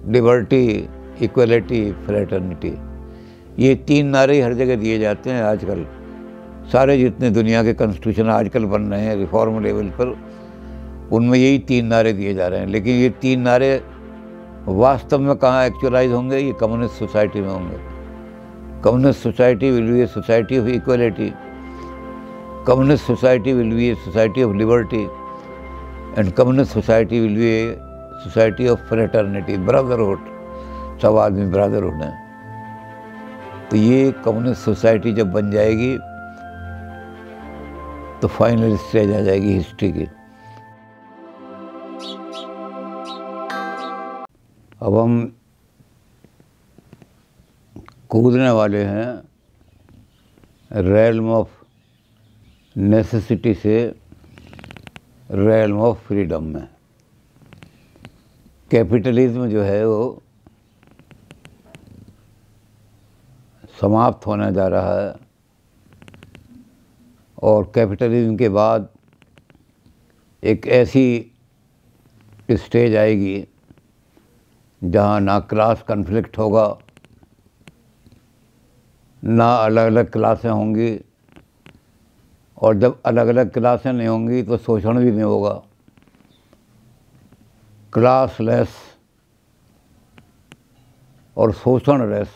Liberty, equality, fraternity, ये 3 नारे हर जगह दिए जाते हैं आजकल। सारे जितने दुनिया के कॉन्स्टिट्यूशन आजकल बन रहे हैं रिफॉर्म लेवल पर, उनमें यही 3 नारे दिए जा रहे हैं। लेकिन ये 3 नारे वास्तव में कहाँ एक्चुअलाइज होंगे? ये कम्युनिस्ट सोसाइटी में होंगे। Communist society will be a society of equality, communist society will be a society of liberty, and communist society will be a society of fraternity, brotherhood. सब आदमी ब्रदरहुड हैं। तो ये कम्युनिस्ट सोसाइटी जब बन जाएगी तो फाइनल स्टेज आ जाएगी हिस्ट्री की। अब हम कूदने वाले हैं रेल्म ऑफ नेसेसिटी से रेल्म ऑफ फ्रीडम में। कैपिटलिज्म जो है वो समाप्त होने जा रहा है और कैपिटलिज्म के बाद एक ऐसी स्टेज आएगी जहाँ ना क्लास कन्फ्लिक्ट होगा, ना अलग अलग क्लासें होंगी, और जब अलग अलग क्लासें नहीं होंगी तो शोषण भी नहीं होगा। क्लासलेस और शोषणलेस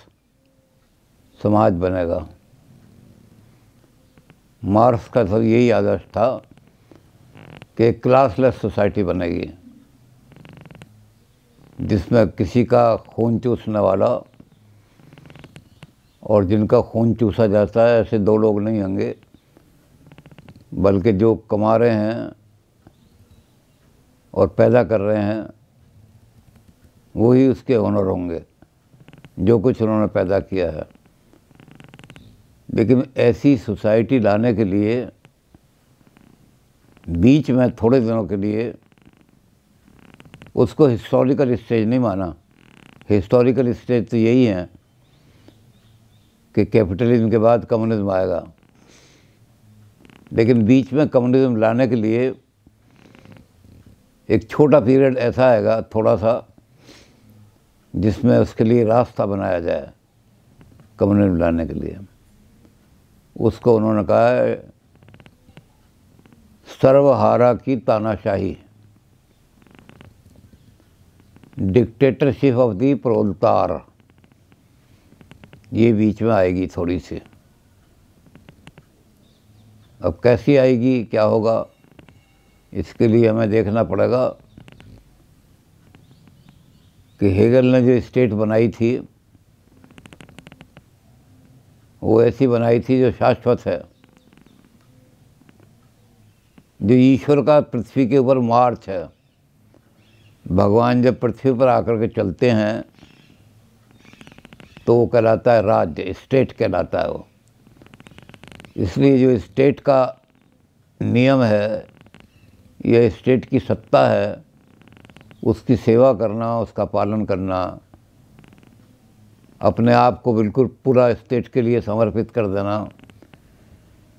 समाज बनेगा। मार्क्स का तो यही आदर्श था कि क्लासलेस सोसाइटी बनेगी जिसमें किसी का खून चूसने वाला और जिनका खून चूसा जाता है ऐसे 2 लोग नहीं होंगे, बल्कि जो कमा रहे हैं और पैदा कर रहे हैं वही उसके ओनर होंगे, जो कुछ उन्होंने पैदा किया है। लेकिन ऐसी सोसाइटी लाने के लिए बीच में थोड़े दिनों के लिए उसको हिस्टोरिकल स्टेज नहीं माना। हिस्टोरिकल स्टेज तो यही है कि कैपिटलिज्म के बाद कम्युनिज्म आएगा, लेकिन बीच में कम्युनिज्म लाने के लिए एक छोटा पीरियड ऐसा आएगा, थोड़ा सा, जिसमें उसके लिए रास्ता बनाया जाए कम्युनिज्म लाने के लिए। उसको उन्होंने कहा है सर्वहारा की तानाशाही, डिक्टेटरशिप ऑफ द प्रोलेटार। ये बीच में आएगी थोड़ी सी। अब कैसी आएगी, क्या होगा, इसके लिए हमें देखना पड़ेगा कि हेगल ने जो स्टेट बनाई थी वो ऐसी बनाई थी जो शाश्वत है, जो ईश्वर का पृथ्वी के ऊपर मार्च है। भगवान जब पृथ्वी पर आकर के चलते हैं तो वो कहलाता है राज्य, स्टेट कहलाता है वो। इसलिए जो स्टेट का नियम है, यह स्टेट की सत्ता है, उसकी सेवा करना, उसका पालन करना, अपने आप को बिल्कुल पूरा स्टेट के लिए समर्पित कर देना,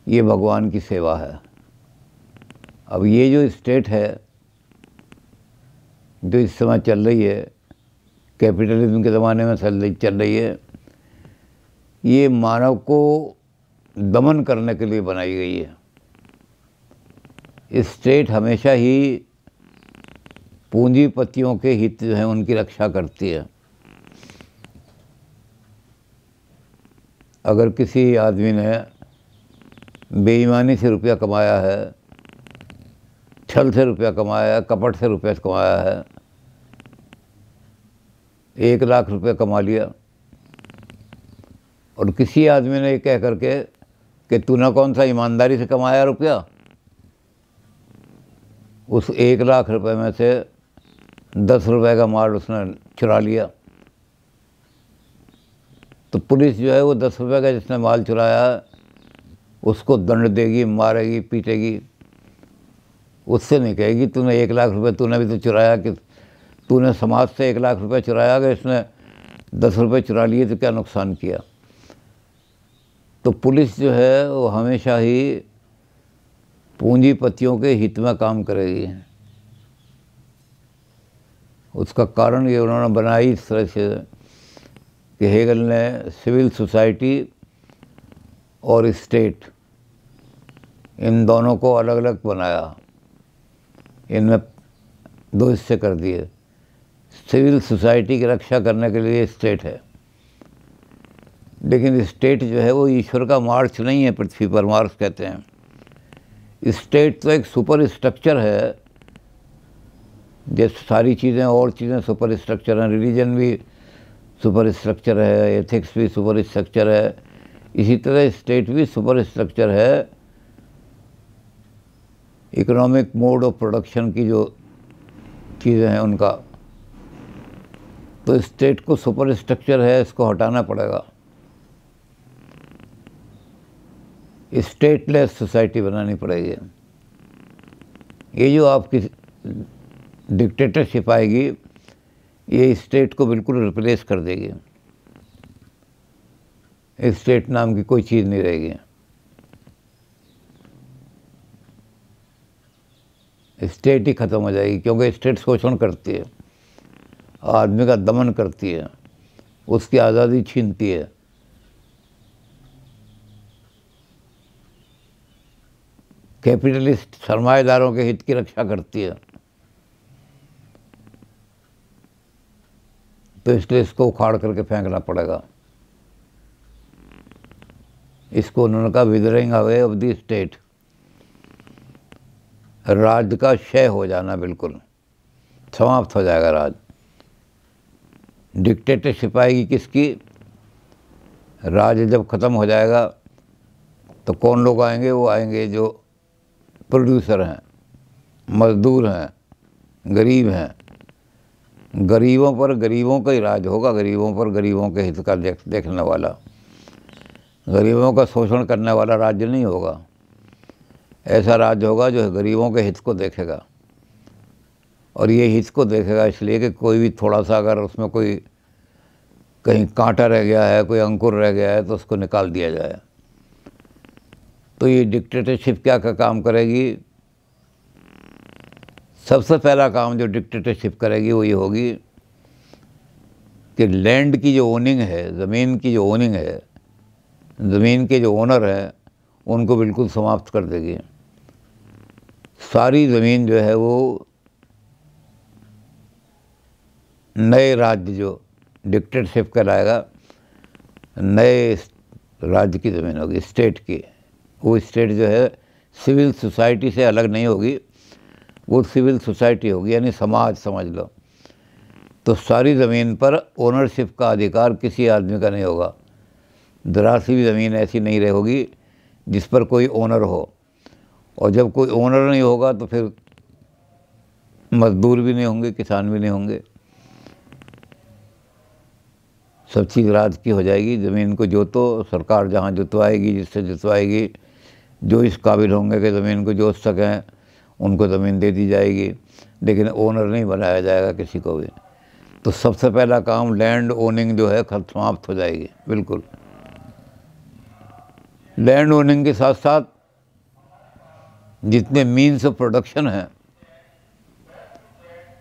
ये भगवान की सेवा है। अब ये जो स्टेट है जो इस समय चल रही है, कैपिटलिज्म के ज़माने में चल रही है, ये मानव को दमन करने के लिए बनाई गई है। स्टेट हमेशा ही पूंजीपतियों के हित जो हैं उनकी रक्षा करती है। अगर किसी आदमी ने बेईमानी से रुपया कमाया है, छल से रुपया कमाया है, कपट से रुपया कमाया है, 1 लाख रुपया कमा लिया, और किसी आदमी ने ये कह करके कि तूने कौन सा ईमानदारी से कमाया रुपया, उस 1 लाख रुपए में से 10 रुपए का माल उसने चुरा लिया, तो पुलिस जो है वो 10 रुपए का जिसने माल चुराया है उसको दंड देगी, मारेगी, पीटेगी। उससे नहीं कहेगी तूने 1 लाख रुपए तूने भी तो चुराया, कि तूने समाज से 1 लाख रुपए चुराया, अगर इसने 10 रुपए चुरा लिए तो क्या नुकसान किया। तो पुलिस जो है वो हमेशा ही पूंजीपतियों के हित में काम करेगी। उसका कारण ये उन्होंने बनाई इस तरह से कि हेगल ने सिविल सोसाइटी और स्टेट इन दोनों को अलग अलग बनाया, इनमें दो हिस्से कर दिए। सिविल सोसाइटी की रक्षा करने के लिए स्टेट है, लेकिन स्टेट जो है वो ईश्वर का मार्च नहीं है पृथ्वी पर, मार्क्स कहते हैं। स्टेट तो एक सुपर स्ट्रक्चर है, जैसे सारी चीज़ें और चीज़ें सुपर स्ट्रक्चर हैं, रिलीजन भी सुपर स्ट्रक्चर है, एथिक्स भी सुपर स्ट्रक्चर है, इसी तरह स्टेट भी सुपर स्ट्रक्चर है। इकोनॉमिक मोड ऑफ प्रोडक्शन की जो चीज़ें हैं उनका, तो स्टेट को सुपर स्ट्रक्चर है, इसको हटाना पड़ेगा। स्टेटलेस सोसाइटी बनानी पड़ेगी। ये जो आपकी डिक्टेटरशिप आएगी ये स्टेट को बिल्कुल रिप्लेस कर देगी, स्टेट नाम की कोई चीज़ नहीं रहेगी। स्टेट ही ख़त्म हो जाएगी, क्योंकि स्टेट शोषण करती है, आदमी का दमन करती है, उसकी आज़ादी छीनती है। कैपिटलिस्ट सरमाएदारों के हित की रक्षा करती है। तो इसलिए इसको उखाड़ करके फेंकना पड़ेगा। इसको उन्होंने कहा withering away of the state, राज का क्षय हो जाना, बिल्कुल समाप्त हो जाएगा राज। डिक्टेटरशिप आएगी किसकी? राज जब ख़त्म हो जाएगा तो कौन लोग आएंगे? वो आएंगे जो प्रोड्यूसर हैं, मजदूर हैं, गरीब हैं। गरीबों पर गरीबों का ही राज होगा, गरीबों पर गरीबों के हित का देखने वाला, गरीबों का शोषण करने वाला राज्य नहीं होगा। ऐसा राज्य होगा जो गरीबों के हित को देखेगा। और ये हित को देखेगा इसलिए कि कोई भी थोड़ा सा अगर उसमें कोई कहीं कांटा रह गया है, कोई अंकुर रह गया है, तो उसको निकाल दिया जाए। तो ये डिक्टेटरशिप क्या का काम करेगी? सबसे पहला काम जो डिक्टेटरशिप करेगी वो ये होगी कि लैंड की जो ओनिंग है, ज़मीन की जो ओनिंग है, ज़मीन के जो ओनर हैं उनको बिल्कुल समाप्त कर देगी। सारी ज़मीन जो है वो नए राज्य जो डिक्टेटरशिप कहलाएगा, नए राज्य की ज़मीन होगी, स्टेट की। वो स्टेट जो है सिविल सोसाइटी से अलग नहीं होगी, वो सिविल सोसाइटी होगी, यानी समाज समझ लो। तो सारी ज़मीन पर ओनरशिप का अधिकार किसी आदमी का नहीं होगा। ज़रा सी भी ज़मीन ऐसी नहीं रहेगी जिस पर कोई ओनर हो। और जब कोई ओनर नहीं होगा तो फिर मजदूर भी नहीं होंगे, किसान भी नहीं होंगे, सब चीज़ राज की हो जाएगी। ज़मीन को जोतो, सरकार जहाँ जुतवाएगी, जिससे जुतवाएगी, जो इस काबिल होंगे कि ज़मीन को जोत सकें उनको ज़मीन दे दी जाएगी, लेकिन ओनर नहीं बनाया जाएगा किसी को भी। तो सबसे पहला काम लैंड ओनिंग जो है समाप्त हो जाएगी बिल्कुल। लैंड ओनिंग के साथ साथ जितने मीन्स ऑफ प्रोडक्शन हैं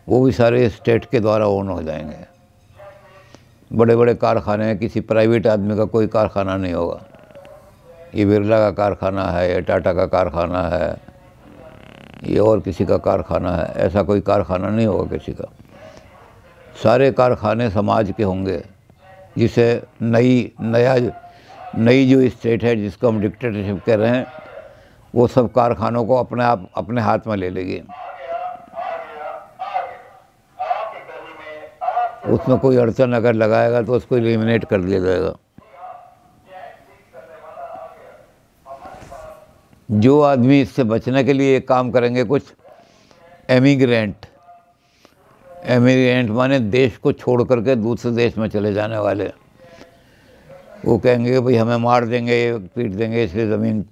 वो भी सारे स्टेट के द्वारा ओन हो जाएंगे। बड़े बड़े कारखाने हैं, किसी प्राइवेट आदमी का कोई कारखाना नहीं होगा। ये बिरला का कारखाना है, ये टाटा का कारखाना है, ये और किसी का कारखाना है, ऐसा कोई कारखाना नहीं होगा किसी का। सारे कारखाने समाज के होंगे, जिसे नई जो स्टेट है जिसको हम डिक्टेटरशिप कह रहे हैं, वो सब कारखानों को अपने हाथ में ले लेगी। उसमें कोई अड़चन अगर लगाएगा तो उसको एलिमिनेट कर दिया जाएगा। जो आदमी इससे बचने के लिए काम करेंगे, कुछ एमिग्रेंट माने देश को छोड़ करके दूसरे देश में चले जाने वाले, वो कहेंगे भाई हमें मार देंगे, पीट देंगे, इसलिए ज़मीन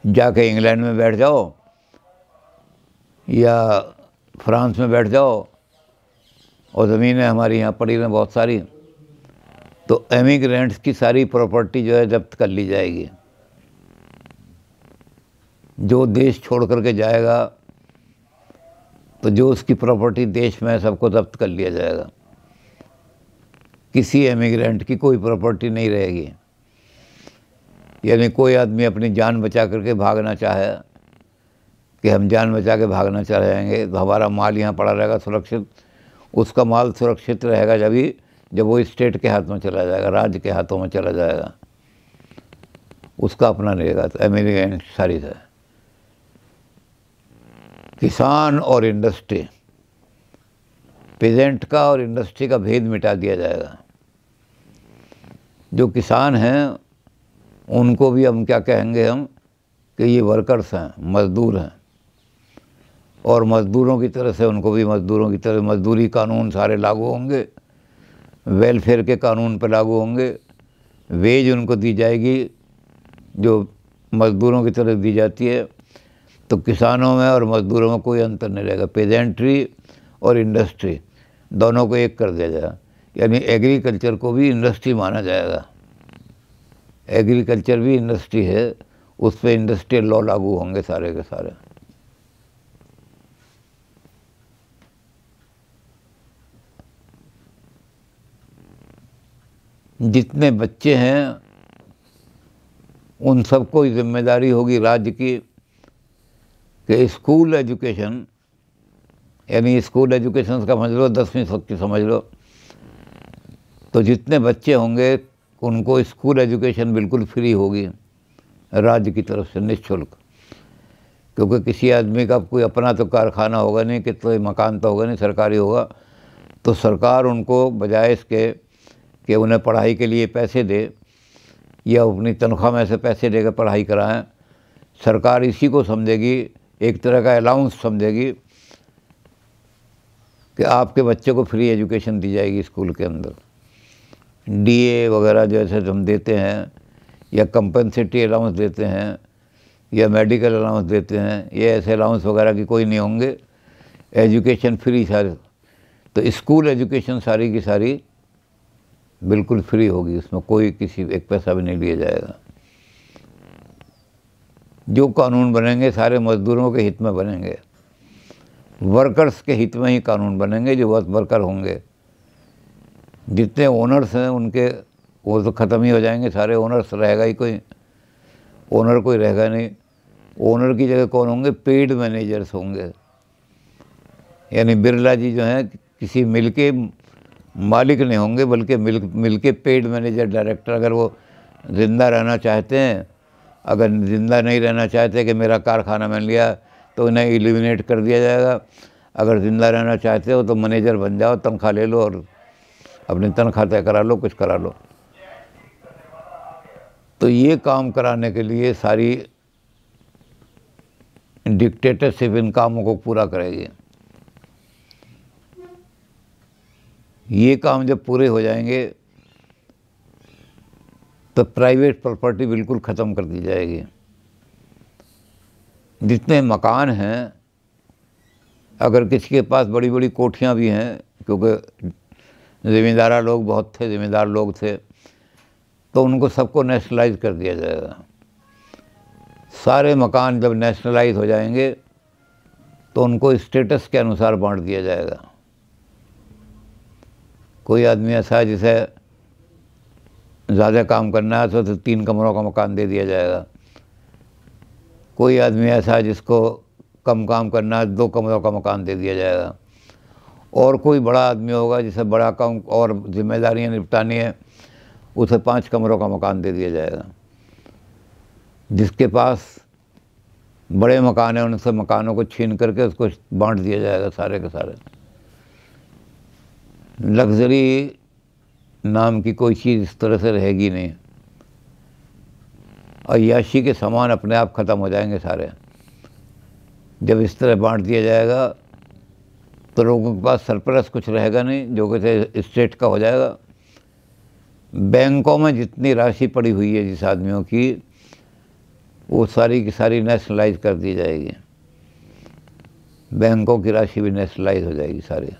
जाके इंग्लैंड में बैठ जाओ या फ्रांस में बैठ जाओ, और ज़मीनें हमारी यहाँ पड़ी हैं बहुत सारी। तो एमिग्रेंट्स की सारी प्रॉपर्टी जो है जब्त कर ली जाएगी। जो देश छोड़ करके जाएगा तो जो उसकी प्रॉपर्टी देश में है सबको जब्त कर लिया जाएगा। किसी इमिग्रेंट की कोई प्रॉपर्टी नहीं रहेगी। यानी कोई आदमी अपनी जान बचा करके भागना चाहे कि हम जान बचा के भागना चाह जाएंगे तो हमारा माल यहाँ पड़ा रहेगा सुरक्षित। उसका माल सुरक्षित रहेगा जब वो स्टेट के हाथ में चला जाएगा, राज्य के हाथों में चला जाएगा, उसका अपना नहीं रहेगा। तो इमिग्रेंट सारी है। किसान और इंडस्ट्री, पेजेंट का और इंडस्ट्री का भेद मिटा दिया जाएगा। जो किसान हैं उनको भी हम क्या कहेंगे हम कि ये वर्कर्स हैं, मज़दूर हैं, और मज़दूरों की तरह से उनको भी मज़दूरों की तरह मज़दूरी कानून सारे लागू होंगे, वेलफेयर के कानून पर लागू होंगे, वेज उनको दी जाएगी जो मज़दूरों की तरह दी जाती है। तो किसानों में और मज़दूरों में कोई अंतर नहीं रहेगा। पेजेंट्री और इंडस्ट्री दोनों को एक कर दिया जाएगा। यानी एग्रीकल्चर को भी इंडस्ट्री माना जाएगा। एग्रीकल्चर भी इंडस्ट्री है, उस पर इंडस्ट्रियल लॉ लागू होंगे सारे के सारे। जितने बच्चे हैं उन सबको जिम्मेदारी होगी राज्य की कि स्कूल एजुकेशन, यानी स्कूल एजुकेशन का समझ लो 10वीं तक की समझ लो, तो जितने बच्चे होंगे उनको स्कूल एजुकेशन बिल्कुल फ्री होगी राज्य की तरफ से, निःशुल्क। क्योंकि किसी आदमी का कोई अपना तो कारखाना होगा नहीं, कि तो मकान तो होगा नहीं, सरकारी होगा। तो सरकार उनको बजाय इसके कि उन्हें पढ़ाई के लिए पैसे दे या अपनी तनख्वाह में से पैसे देकर पढ़ाई कराएं, सरकार इसी को समझेगी, एक तरह का अलाउंस समझेगी कि आपके बच्चे को फ्री एजुकेशन दी जाएगी स्कूल के अंदर। डीए वगैरह जैसे हम देते हैं, या कंपनसेटरी अलाउंस देते हैं, या मेडिकल अलाउंस देते हैं, ये ऐसे अलाउंस वगैरह की कोई नहीं होंगे। एजुकेशन फ्री सारी। तो स्कूल एजुकेशन सारी की सारी बिल्कुल फ्री होगी, उसमें कोई किसी एक पैसा भी नहीं लिया जाएगा। जो कानून बनेंगे सारे मज़दूरों के हित में बनेंगे, वर्कर्स के हित में ही कानून बनेंगे। जो वर्कर होंगे, जितने ओनर्स हैं उनके वो तो ख़त्म ही हो जाएंगे सारे। ओनर्स रहेगा ही कोई, ओनर कोई रहेगा नहीं। ओनर की जगह कौन होंगे? पेड मैनेजर्स होंगे। यानी बिरला जी जो हैं किसी मिल के मालिक नहीं होंगे, बल्कि मिल के पेड मैनेजर, डायरेक्टर। अगर वो ज़िंदा रहना चाहते हैं, अगर ज़िंदा नहीं रहना चाहते कि मेरा कारखाना मैंने लिया, तो उन्हें एलिमिनेट कर दिया जाएगा। अगर ज़िंदा रहना चाहते हो तो मैनेजर बन जाओ, तनख्वाह ले लो और अपनी तनख्वाह तय करा लो, कुछ करा लो। तो ये काम कराने के लिए सारी डिक्टेटरशिप इन कामों को पूरा करेगी। ये काम जब पूरे हो जाएंगे तो प्राइवेट प्रॉपर्टी बिल्कुल ख़त्म कर दी जाएगी। जितने मकान हैं, अगर किसी के पास बड़ी बड़ी कोठियाँ भी हैं, क्योंकि ज़मींदार लोग बहुत थे, ज़मींदार लोग थे, तो उनको सबको नेशनलाइज कर दिया जाएगा। सारे मकान जब नेशनलाइज हो जाएंगे तो उनको स्टेटस के अनुसार बांट दिया जाएगा। कोई आदमी ऐसा है जिसे ज़्यादा काम करना है तो 3 कमरों का मकान दे दिया जाएगा। कोई आदमी ऐसा है जिसको कम काम करना है, 2 कमरों का मकान दे दिया जाएगा। और कोई बड़ा आदमी होगा जिसे बड़ा काम और जिम्मेदारियां निपटानी है, उसे 5 कमरों का मकान दे दिया जाएगा। जिसके पास बड़े मकान हैं उनसे मकानों को छीन करके उसको बांट दिया जाएगा सारे के सारे। लग्जरी नाम की कोई चीज़ इस तरह से रहेगी नहीं। अय्याशी के सामान अपने आप ख़त्म हो जाएंगे सारे। जब इस तरह बांट दिया जाएगा तो लोगों के पास सरप्लस कुछ रहेगा नहीं, जो कि स्टेट का हो जाएगा। बैंकों में जितनी राशि पड़ी हुई है जिस आदमियों की, वो सारी की सारी नेशनलाइज कर दी जाएगी। बैंकों की राशि भी नेशनलाइज हो जाएगी सारी।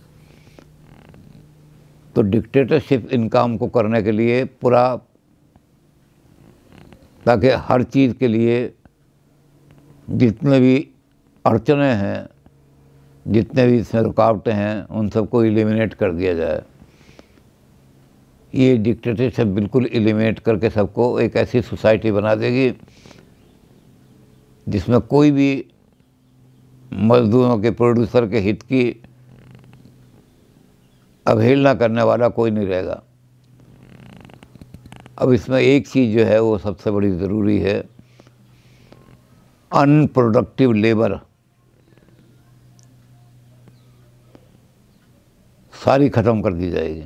तो डिक्टेटरशिप इन काम को करने के लिए पूरा, ताकि हर चीज़ के लिए जितने भी अड़चने हैं, जितने भी इसमें रुकावटें हैं उन सबको एलिमिनेट कर दिया जाए। ये डिक्टेटरशिप बिल्कुल एलिमिनेट करके सबको एक ऐसी सोसाइटी बना देगी जिसमें कोई भी मजदूरों के, प्रोड्यूसर के हित की अवहेलना करने वाला कोई नहीं रहेगा। अब इसमें एक चीज़ जो है वो सबसे बड़ी ज़रूरी है, अनप्रोडक्टिव लेबर सारी ख़त्म कर दी जाएगी।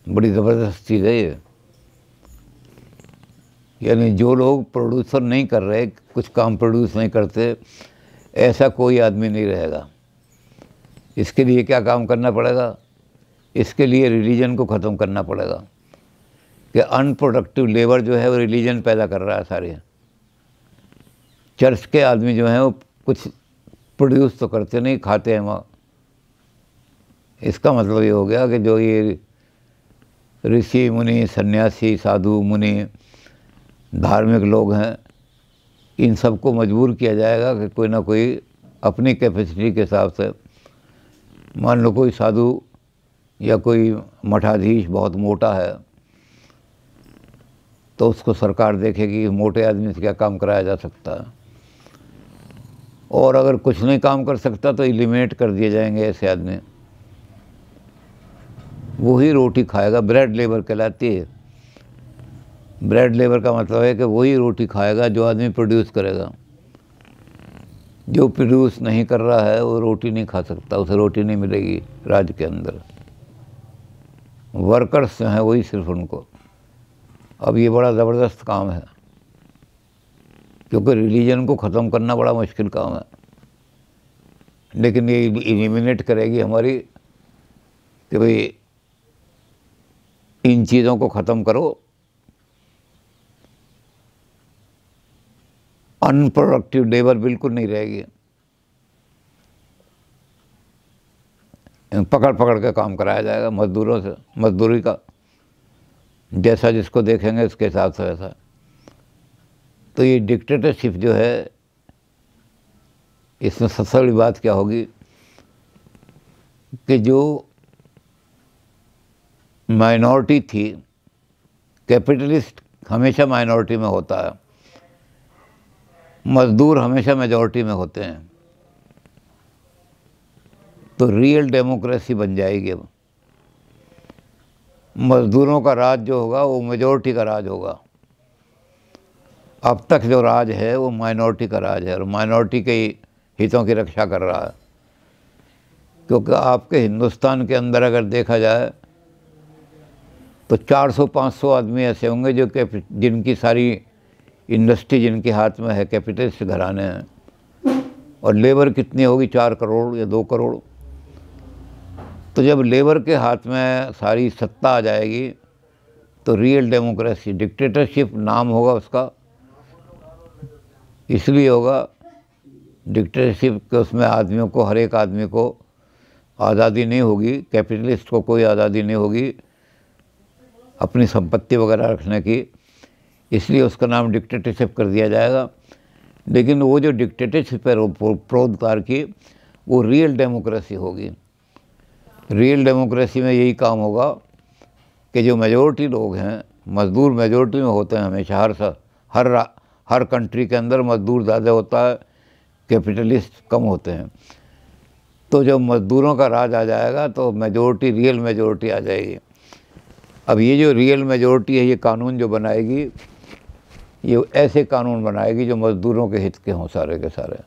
बड़ी ज़बरदस्त चीज़ है ये। यानी जो लोग प्रोड्यूसर नहीं कर रहे, कुछ काम प्रोड्यूस नहीं करते, ऐसा कोई आदमी नहीं रहेगा। इसके लिए क्या काम करना पड़ेगा? इसके लिए रिलीजन को ख़त्म करना पड़ेगा कि अनप्रोडक्टिव लेबर जो है वो रिलीजन पैदा कर रहा है सारे। चर्च के आदमी जो हैं वो कुछ प्रोड्यूस तो करते नहीं, खाते हैं वहाँ। इसका मतलब ये हो गया कि जो ये ऋषि मुनि, सन्यासी, साधु, मुनि, धार्मिक लोग हैं, इन सबको मजबूर किया जाएगा कि कोई ना कोई अपनी कैपेसिटी के हिसाब से, मान लो कोई साधु या कोई मठाधीश बहुत मोटा है तो उसको सरकार देखेगी कि मोटे आदमी से क्या काम कराया जा सकता है, और अगर कुछ नहीं काम कर सकता तो एलिमिनेट कर दिए जाएंगे ऐसे आदमी। वही रोटी खाएगा, ब्रेड लेबर कहलाती है। ब्रेड लेबर का मतलब है कि वही रोटी खाएगा जो आदमी प्रोड्यूस करेगा। जो प्रोड्यूस नहीं कर रहा है वो रोटी नहीं खा सकता, उसे रोटी नहीं मिलेगी राज्य के अंदर। वर्कर्स जो हैं वही सिर्फ उनको। अब ये बड़ा ज़बरदस्त काम है क्योंकि रिलीजन को ख़त्म करना बड़ा मुश्किल काम है, लेकिन ये एलिमिनेट करेगी हमारी कि भाई इन चीज़ों को ख़त्म करो। अनप्रोडक्टिव लेबर बिल्कुल नहीं रहेगी। पकड़ पकड़ के काम कराया जाएगा मजदूरों से, मजदूरी का जैसा जिसको देखेंगे उसके हिसाब से वैसा। तो ये डिक्टेटरशिप जो है, इसमें सबसे बड़ी बात क्या होगी कि जो माइनॉरिटी थी, कैपिटलिस्ट हमेशा माइनॉरिटी में होता है, मजदूर हमेशा मेजॉरिटी में होते हैं। तो रियल डेमोक्रेसी बन जाएगी। अब मजदूरों का राज जो होगा वो मेजॉरिटी का राज होगा। अब तक जो राज है वो माइनॉरिटी का राज है और माइनॉरिटी के हितों की रक्षा कर रहा है। क्योंकि आपके हिंदुस्तान के अंदर अगर देखा जाए तो 400-500 आदमी ऐसे होंगे जो कि जिनकी सारी इंडस्ट्री जिनके हाथ में है, कैपिटलिस्ट घराने हैं, और लेबर कितनी होगी? 4 करोड़ या 2 करोड़। तो जब लेबर के हाथ में सारी सत्ता आ जाएगी तो रियल डेमोक्रेसी, डिक्टेटरशिप नाम होगा उसका, इसलिए होगा डिक्टेटरशिप के उसमें आदमियों को, हर एक आदमी को आज़ादी नहीं होगी, कैपिटलिस्ट को कोई आज़ादी नहीं होगी अपनी संपत्ति वगैरह रखने की, इसलिए उसका नाम डिक्टेटरशिप कर दिया जाएगा। लेकिन वो जो डिक्टेटरशिप है प्रोदकार की, वो रियल डेमोक्रेसी होगी। रियल डेमोक्रेसी में यही काम होगा कि जो मेजॉरिटी लोग हैं, मज़दूर मेजॉरिटी में होते हैं हमेशा। हर कंट्री के अंदर मज़दूर ज़्यादा होता है, कैपिटलिस्ट कम होते हैं। तो जब मज़दूरों का राज आ जाएगा तो मेजॉरिटी, रियल मेजॉरिटी आ जाएगी। अब ये जो रियल मेजॉरिटी है, ये कानून जो बनाएगी, ये ऐसे कानून बनाएगी जो मज़दूरों के हित के हों सारे के सारे।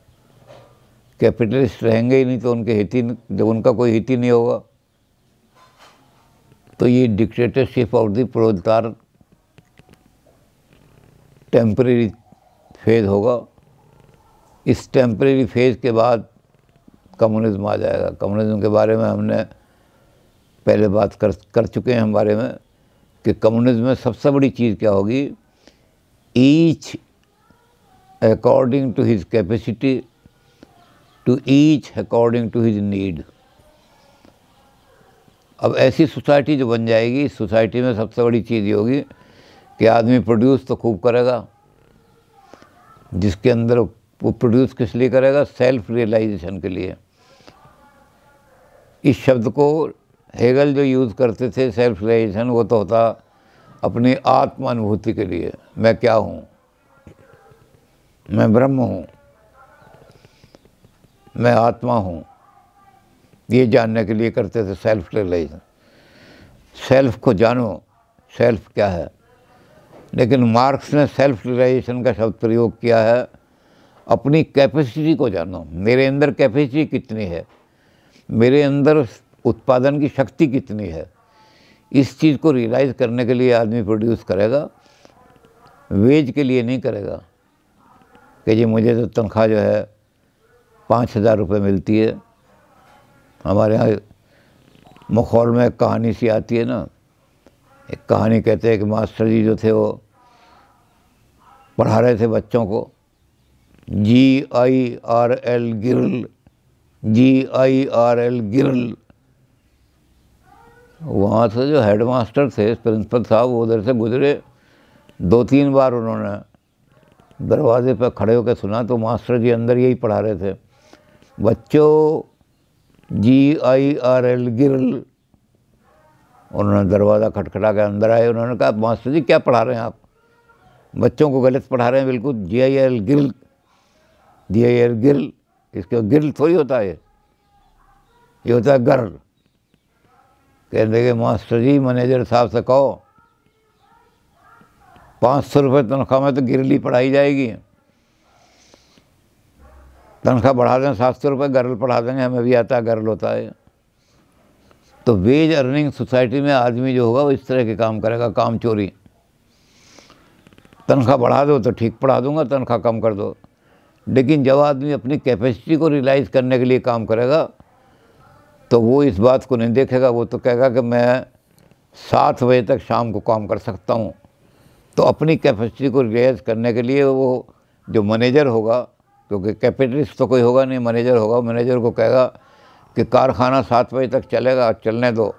कैपिटलिस्ट रहेंगे ही नहीं तो उनके हित ही, जब उनका कोई हित ही नहीं होगा तो ये dictatorship of the proletariat temporary phase होगा। इस टेम्परेरी फेज़ के बाद कम्युनिज्म आ जाएगा। कम्युनिज्म के बारे में हमने पहले बात कर चुके हैं हम बारे में कि कम्युनिज्म में सबसे बड़ी चीज़ क्या होगी? Each according to his capacity, to each according to his need. अब ऐसी सोसाइटी जो बन जाएगी, इस सोसाइटी में सबसे बड़ी चीज़ ये होगी कि आदमी प्रोड्यूस तो खूब करेगा, जिसके अंदर वो प्रोड्यूस किस लिए करेगा? सेल्फ रियलाइजेशन के लिए। इस शब्द को हेगल जो यूज़ करते थे सेल्फ रियलाइजेशन, वो तो होता अपनी आत्मानुभूति के लिए। मैं क्या हूँ, मैं ब्रह्म हूँ, मैं आत्मा हूँ, ये जानने के लिए करते थे सेल्फ रियलाइजेशन। सेल्फ को जानो, सेल्फ क्या है। लेकिन मार्क्स ने सेल्फ रियलाइजेशन का शब्द प्रयोग किया है, अपनी कैपेसिटी को जानो। मेरे अंदर कैपेसिटी कितनी है, मेरे अंदर उत्पादन की शक्ति कितनी है। इस चीज़ को रियलाइज़ करने के लिए आदमी प्रोड्यूस करेगा, वेज के लिए नहीं करेगा कि जी मुझे तो तनख्वाह जो है 5,000 रुपये मिलती है। हमारे यहाँ मखौल में एक कहानी सी आती है ना, एक कहानी कहते हैं कि मास्टर जी जो थे वो पढ़ा रहे थे बच्चों को, GIRL गिरल, GIRL गिरल। वहाँ से जो हेड मास्टर थे, प्रिंसिपल साहब, वो उधर से गुजरे। 2-3 बार उन्होंने दरवाजे पर खड़े होकर सुना तो मास्टर जी अंदर यही पढ़ा रहे थे, बच्चों GIRL गिरल। उन्होंने दरवाज़ा खटखटा के अंदर आए। उन्होंने कहा, मास्टर जी क्या पढ़ा रहे हैं आप? बच्चों को गलत पढ़ा रहे हैं बिल्कुल। GIRL गिरल, GIRL गिरल, इसके गिरल थोड़ी होता है, ये होता है गर्ल। कहने लगे, मास्टर जी मैनेजर साहब से कहो 500 रुपये तनख्वाह में तो गिरल ही पढ़ाई जाएगी। तनख्वाह बढ़ा दें 700 रुपये, गर्ल पढ़ा देंगे, हमें भी आता है गर्ल होता है। तो वेज अर्निंग सोसाइटी में आदमी जो होगा वो इस तरह के काम करेगा, काम चोरी। तनख्वाह बढ़ा दो तो ठीक पढ़ा दूंगा, तनख्वाह कम कर दो। लेकिन जब आदमी अपनी कैपेसिटी को रियलाइज़ करने के लिए काम करेगा तो वो इस बात को नहीं देखेगा। वो तो कहेगा कि मैं 7 बजे तक शाम को काम कर सकता हूँ। तो अपनी कैपेसिटी को रियलाइज़ करने के लिए वो जो मैनेजर होगा, क्योंकि कैपिटलिस्ट तो कोई होगा नहीं, मैनेजर होगा, मैनेजर को कहेगा कि कारखाना 7 बजे तक चलेगा, चलने दो,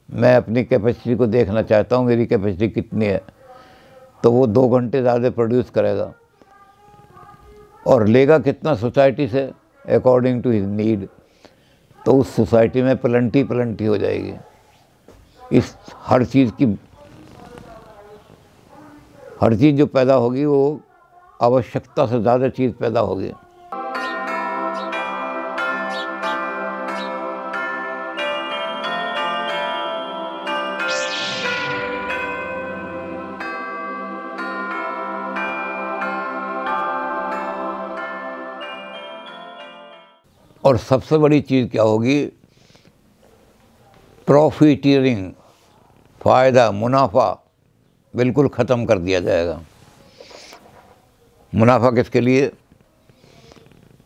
मैं अपनी कैपेसिटी को देखना चाहता हूँ, मेरी कैपेसिटी कितनी है। तो वो 2 घंटे ज़्यादा प्रोड्यूस करेगा और लेगा कितना सोसाइटी से, अकॉर्डिंग टू हिज नीड। तो उस सोसाइटी में प्लंटी हो जाएगी। इस हर चीज़ जो पैदा होगी वो आवश्यकता से ज़्यादा चीज़ पैदा होगी। और सबसे बड़ी चीज़ क्या होगी? प्रॉफिटियरिंग, फ़ायदा, मुनाफा बिल्कुल ख़त्म कर दिया जाएगा। मुनाफा किसके लिए?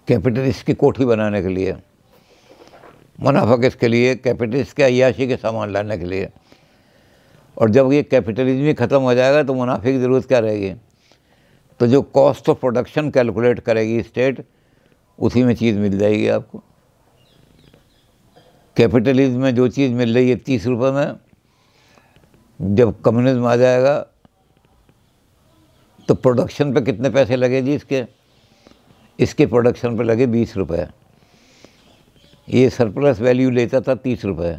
कैपिटलिस्ट की कोठी बनाने के लिए। मुनाफा किसके लिए? कैपिटलिस्ट के अय्याशी के सामान लाने के लिए। और जब ये कैपिटलिज्म ही ख़त्म हो जाएगा तो मुनाफे की ज़रूरत क्या रहेगी? तो जो कॉस्ट ऑफ प्रोडक्शन कैलकुलेट करेगी स्टेट, उसी में चीज़ मिल जाएगी आपको। कैपिटलिज्म में जो चीज़ मिल रही है 30 रुपये में, जब कम्युनिज्म आ जाएगा तो प्रोडक्शन पे कितने पैसे लगे जी? इसके प्रोडक्शन पे लगे 20 रुपये। ये सरप्लस वैल्यू लेता था 30 रुपये।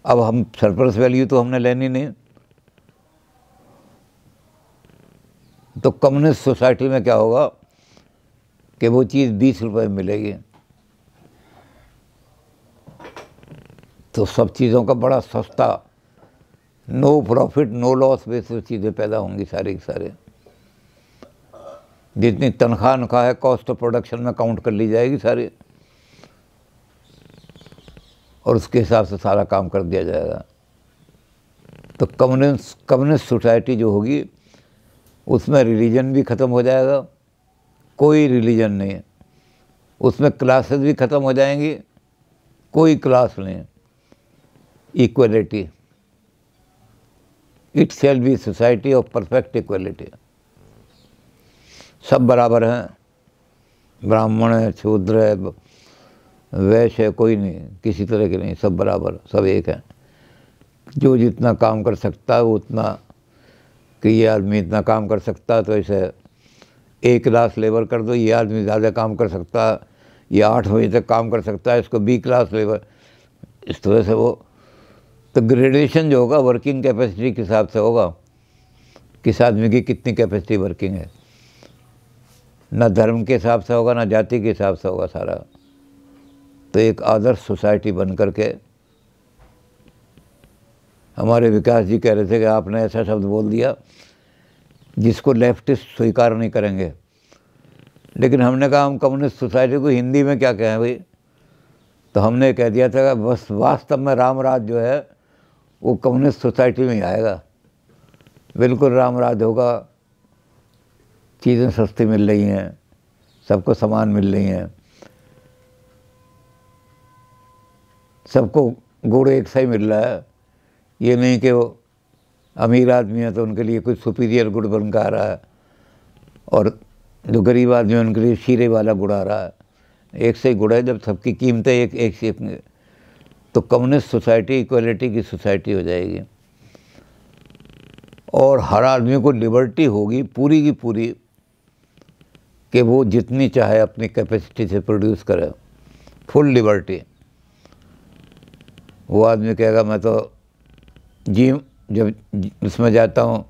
अब हम सरप्लस वैल्यू तो हमने लेनी नहीं। तो कम्युनिस्ट सोसाइटी में क्या होगा कि वो चीज़ 20 रुपये में मिलेगी। तो सब चीज़ों का बड़ा सस्ता, no profit no loss basis चीज़ें पैदा होंगी सारे के सारे। जितनी तनख्वाह है कॉस्ट ऑफ प्रोडक्शन में काउंट कर ली जाएगी सारी, और उसके हिसाब से सारा काम कर दिया जाएगा। तो कम्युनिस्ट सोसाइटी जो होगी उसमें रिलीजन भी ख़त्म हो जाएगा, कोई रिलीजन नहीं है। उसमें क्लासेस भी ख़त्म हो जाएंगी, कोई क्लास नहीं। Equality, it shall be society of perfect equality. सब बराबर हैं, ब्राह्मण है, शूद्र है, वैश्य है, कोई नहीं, किसी तरह के नहीं, सब बराबर, सब एक हैं। जो जितना काम कर सकता है वो उतना, कि ये आदमी इतना काम कर सकता है तो इसे ए क्लास लेबर कर दो, ये आदमी ज़्यादा काम कर सकता है, ये 8 बजे तक काम कर सकता है, इसको बी क्लास लेबर, इस तरह से वो तो ग्रेडेशन जो होगा वर्किंग कैपेसिटी के हिसाब से होगा, किस आदमी की कितनी कैपेसिटी वर्किंग है, ना धर्म के हिसाब से होगा ना जाति के हिसाब से होगा सारा। तो एक आदर्श सोसाइटी बन करके, हमारे विकास जी कह रहे थे कि आपने ऐसा शब्द बोल दिया जिसको लेफ्टिस्ट स्वीकार नहीं करेंगे, लेकिन हमने कहा हम कम्युनिस्ट सोसाइटी को हिंदी में क्या कहें भाई, तो हमने कह दिया था कि बस वास्तव में राम राज जो है वो कम्युनिस्ट सोसाइटी में ही आएगा, बिल्कुल राम राज होगा, चीज़ें सस्ती मिल रही हैं, सबको सामान मिल रही हैं, सबको गुड़ एक सा ही मिल रहा है, ये नहीं कि वो अमीर आदमी है तो उनके लिए कुछ सुपीरियर गुड़ बन के आ रहा है और जो गरीब आदमी है उनके लिए शीरे वाला गुड़ आ रहा है, एक से ही गुड़ है। जब सबकी कीमतें एक से एक, तो कम्युनिस्ट सोसाइटी इक्वलिटी की सोसाइटी हो जाएगी और हर आदमी को लिबर्टी होगी पूरी की पूरी कि वो जितनी चाहे अपनी कैपेसिटी से प्रोड्यूस करे, फुल लिबर्टी। वो आदमी कहेगा मैं तो जिम, जब उसमें जाता हूँ,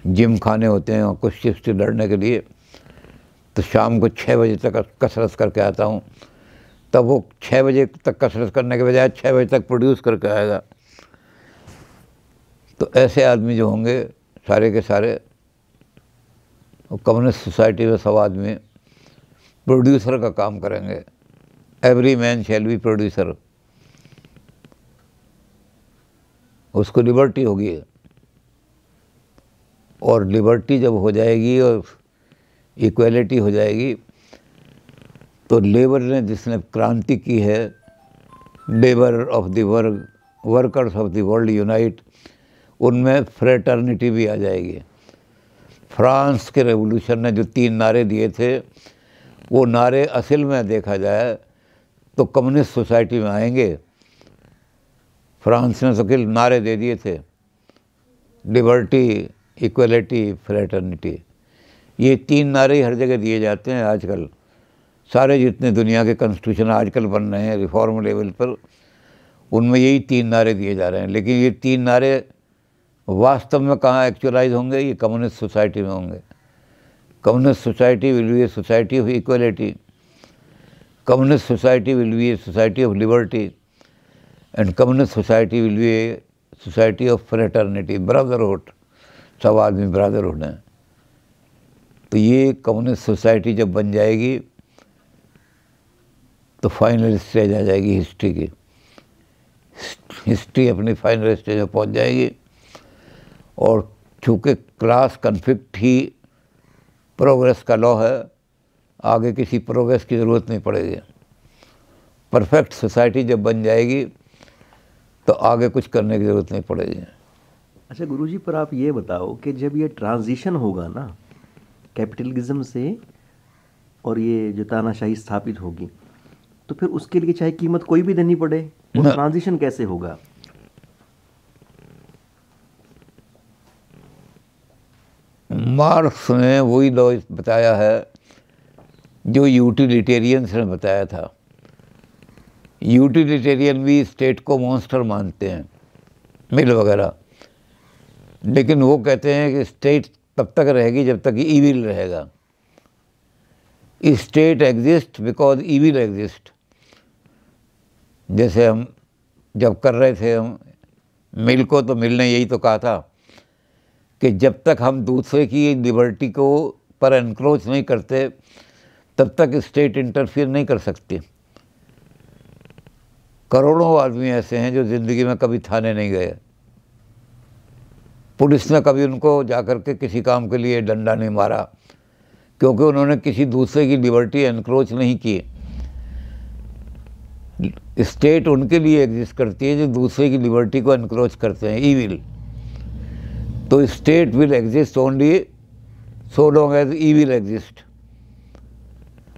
जिम खाने होते हैं और कुछ शिफ्ट लड़ने के लिए, तो शाम को 6 बजे तक कसरत करके आता हूँ, तब वो 6 बजे तक कसरत करने के बजाय 6 बजे तक प्रोड्यूस करके आएगा। तो ऐसे आदमी जो होंगे सारे के सारे, वो कम्युनिस्ट सोसाइटी में सब आदमी प्रोड्यूसर का काम करेंगे, every man shall be producer, उसको लिबर्टी होगी। और लिबर्टी जब हो जाएगी और इक्वलिटी हो जाएगी तो लेबर ने जिसने क्रांति की है, labour of the work, workers of the world unite, उनमें फ्रेटर्निटी भी आ जाएगी। फ्रांस के रेवोल्यूशन ने जो 3 नारे दिए थे, वो नारे असल में देखा जाए तो कम्युनिस्ट सोसाइटी में आएंगे। फ्रांस ने तो केवल नारे दे दिए थे, लिबर्टी, इक्वलिटी, फ्रेटर्निटी, ये 3 नारे हर जगह दिए जाते हैं आजकल। सारे जितने दुनिया के कॉन्स्टिट्यूशन आजकल बन रहे हैं रिफॉर्म लेवल पर, उनमें यही 3 नारे दिए जा रहे हैं। लेकिन ये 3 नारे वास्तव में कहाँ एक्चुअलाइज होंगे? ये कम्युनिस्ट सोसाइटी में होंगे। Communist society will be a society of equality, communist society will be a society of liberty, and communist society will be a society of fraternity, brotherhood, सब आदमी ब्रदरहुड हैं। तो ये कम्युनिस्ट सोसाइटी जब बन जाएगी तो फाइनल स्टेज आ जाएगी हिस्ट्री की। हिस्ट्री अपनी फाइनल स्टेज में पहुंच जाएगी और चूँकि क्लास कन्फ्लिक्ट ही प्रोग्रेस का लॉ है, आगे किसी प्रोग्रेस की ज़रूरत नहीं पड़ेगी। परफेक्ट सोसाइटी जब बन जाएगी तो आगे कुछ करने की ज़रूरत नहीं पड़ेगी। अच्छा गुरुजी, पर आप ये बताओ कि जब ये ट्रांजिशन होगा ना कैपिटलिज्म से और ये जो तानाशाही स्थापित होगी, तो फिर उसके लिए चाहे कीमत कोई भी देनी पड़े, वो ट्रांजिशन कैसे होगा? मार्क्स ने वही लॉ बताया है जो यूटिलिटेरियंस ने बताया था। यूटिलिटेरियन भी स्टेट को मॉन्स्टर मानते हैं, मिल वगैरह, लेकिन वो कहते हैं कि स्टेट तब तक रहेगी जब तक ईविल रहेगा। State exist because evil exist. जैसे हम जब कर रहे थे हम मिल को, तो मिल ने यही तो कहा था कि जब तक हम दूसरे की लिबर्टी को पर एनक्रोच नहीं करते तब तक स्टेट इंटरफियर नहीं कर सकती। करोड़ों आदमी ऐसे हैं जो ज़िंदगी में कभी थाने नहीं गए, पुलिस ने कभी उनको जाकर के किसी काम के लिए डंडा नहीं मारा, क्योंकि उन्होंने किसी दूसरे की लिबर्टी एनक्रोच नहीं की। स्टेट उनके लिए एग्जिस्ट करती है जो दूसरे की लिबर्टी को एनक्रोच करते हैं, ईविल। तो state will exist only so long as evil exist.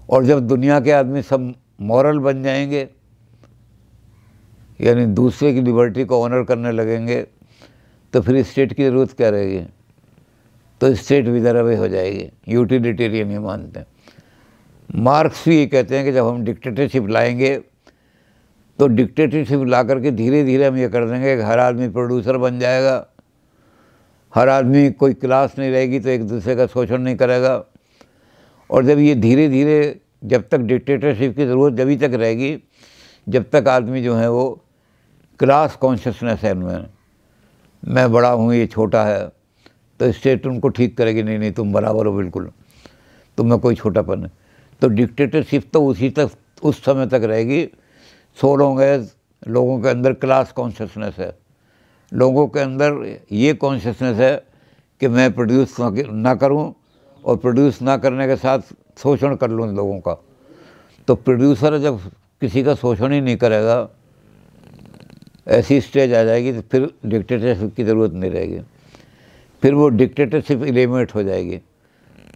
और जब दुनिया के आदमी सब मॉरल बन जाएंगे, यानी दूसरे की लिबर्टी को ऑनर करने लगेंगे, तो फिर स्टेट की ज़रूरत क्या रहेगी? तो स्टेट विदर अवे हो जाएगी। यूटिलिटेरियन ये मानते हैं। मार्क्स भी ये कहते हैं कि जब हम डिक्टेटरशिप लाएंगे तो डिक्टेटरशिप ला करके धीरे धीरे हम ये कर देंगे कि हर आदमी प्रोड्यूसर बन जाएगा, हर आदमी, कोई क्लास नहीं रहेगी तो एक दूसरे का शोषण नहीं करेगा। और जब ये धीरे धीरे, जब तक डिक्टेटरशिप की ज़रूरत जब तक रहेगी जब तक आदमी जो है वो क्लास कॉन्शियसनेस है उनमें, मैं बड़ा हूँ ये छोटा है, तो स्टेट उनको ठीक करेगी, नहीं नहीं तुम बराबर हो बिल्कुल, तुम में कोई छोटापन है। तो डिक्टेटरशिप तो उस समय तक रहेगी सो लॉन्ग एज लोगों के अंदर क्लास कॉन्शियसनेस है, लोगों के अंदर ये कॉन्शियसनेस है कि मैं प्रोड्यूस ना करूं और प्रोड्यूस ना करने के साथ शोषण कर लूँ लोगों का। तो प्रोड्यूसर जब किसी का शोषण ही नहीं करेगा, ऐसी स्टेज आ जाएगी तो फिर डिक्टेटरशिप की ज़रूरत नहीं रहेगी, फिर वो डिक्टेटरशिप एलिमिनेट हो जाएगी।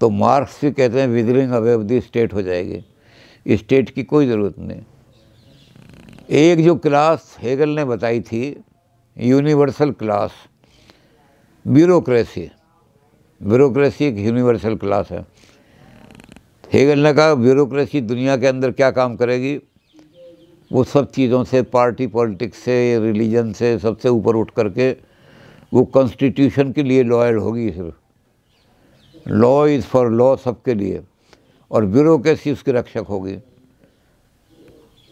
तो मार्क्स भी कहते हैं withering away of the state हो जाएगी, स्टेट की कोई ज़रूरत नहीं। एक जो क्लास हेगल ने बताई थी, यूनिवर्सल क्लास, ब्यूरोक्रेसी, ब्यूरोक्रेसी एक यूनिवर्सल क्लास है। हेगल ने कहा ब्यूरोक्रेसी दुनिया के अंदर क्या काम करेगी, वो सब चीज़ों से, पार्टी पॉलिटिक्स से, रिलीजन से, सबसे ऊपर उठ करके वो कॉन्स्टिट्यूशन के लिए लॉयल होगी। सिर्फ लॉ इज़ फॉर लॉ, सबके लिए, और ब्यूरोक्रेसी उसकी रक्षक होगी।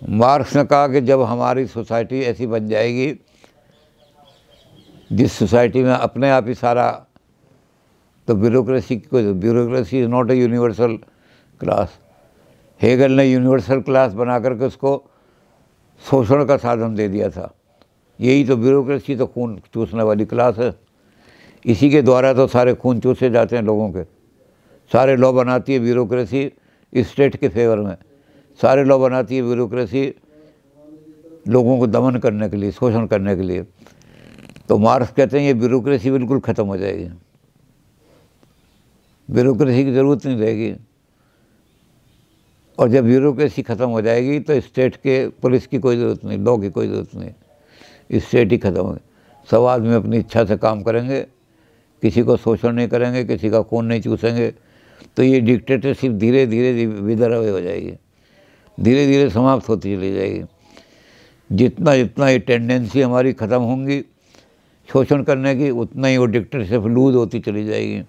मार्क्स ने कहा कि जब हमारी सोसाइटी ऐसी बन जाएगी जिस सोसाइटी में अपने आप ही सारा, तो bureaucracy is not a universal class. Hegel ने यूनिवर्सल क्लास बना करके उसको शोषण का साधन दे दिया था। यही तो ब्यूरोक्रेसी, तो खून चूसने वाली क्लास है। इसी के द्वारा तो सारे खून चूसे जाते हैं लोगों के। सारे लॉ बनाती है ब्यूरोक्रेसी स्टेट के फेवर में, सारे लॉ बनाती है ब्यूरोक्रेसी लोगों को दमन करने के लिए, शोषण करने के लिए। तो मार्क्स कहते हैं ये ब्यूरोक्रेसी बिल्कुल ख़त्म हो जाएगी, ब्यूरोक्रेसी की ज़रूरत नहीं रहेगी। और जब ब्यूरोक्रेसी ख़त्म हो जाएगी तो स्टेट के, पुलिस की कोई ज़रूरत नहीं, लॉ की कोई ज़रूरत नहीं, स्टेट ही ख़त्म हो। सब आदमी अपनी इच्छा से काम करेंगे, किसी को शोषण नहीं करेंगे, किसी का खून नहीं चूसेंगे। तो ये डिक्टेटरशिप धीरे धीरे विदर अवे हो जाएगी, धीरे धीरे समाप्त होती चली जाएगी। जितना जितना ये टेंडेंसी हमारी ख़त्म होंगी शोषण करने की, उतना ही वो डिक्टेटरशिप लूज होती चली जाएगी।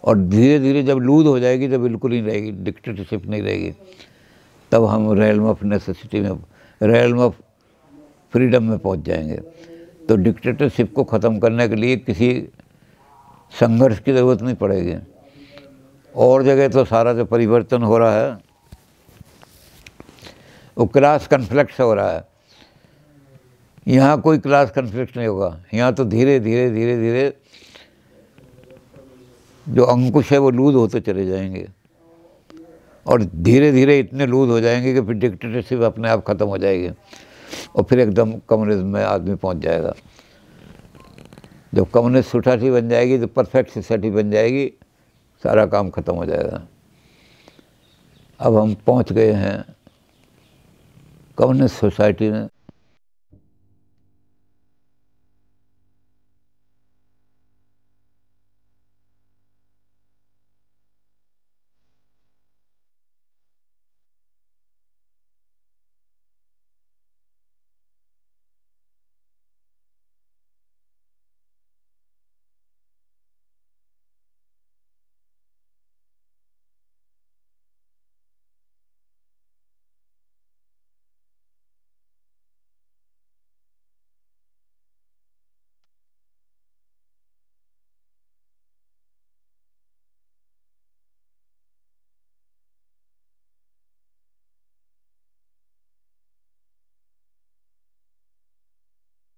और धीरे धीरे जब लूज हो जाएगी तो बिल्कुल ही रहेगी, डिक्टेटरशिप नहीं रहेगी। तब हम रेलम ऑफ नेसेसिटी में, रेलम ऑफ फ्रीडम में पहुंच जाएंगे। तो डिक्टेटरशिप को ख़त्म करने के लिए किसी संघर्ष की ज़रूरत नहीं पड़ेगी। और जगह तो सारा जो परिवर्तन हो रहा है वो क्लास कन्फ्लिक्ट हो रहा है, यहाँ कोई क्लास कन्फ्लिक्ट नहीं होगा। यहाँ तो धीरे धीरे धीरे धीरे जो अंकुश है वो लूज होते चले जाएंगे, और धीरे धीरे इतने लूज हो जाएंगे कि फिर डिक्टेटरशिप अपने आप ख़त्म हो जाएगी, और फिर एकदम कम्युनिज्म में आदमी पहुंच जाएगा। जब कम्युनिस्ट सोसाइटी बन जाएगी तो परफेक्ट सोसाइटी बन जाएगी, सारा काम ख़त्म हो जाएगा। अब हम पहुंच गए हैं कम्युनिस्ट सोसाइटी में।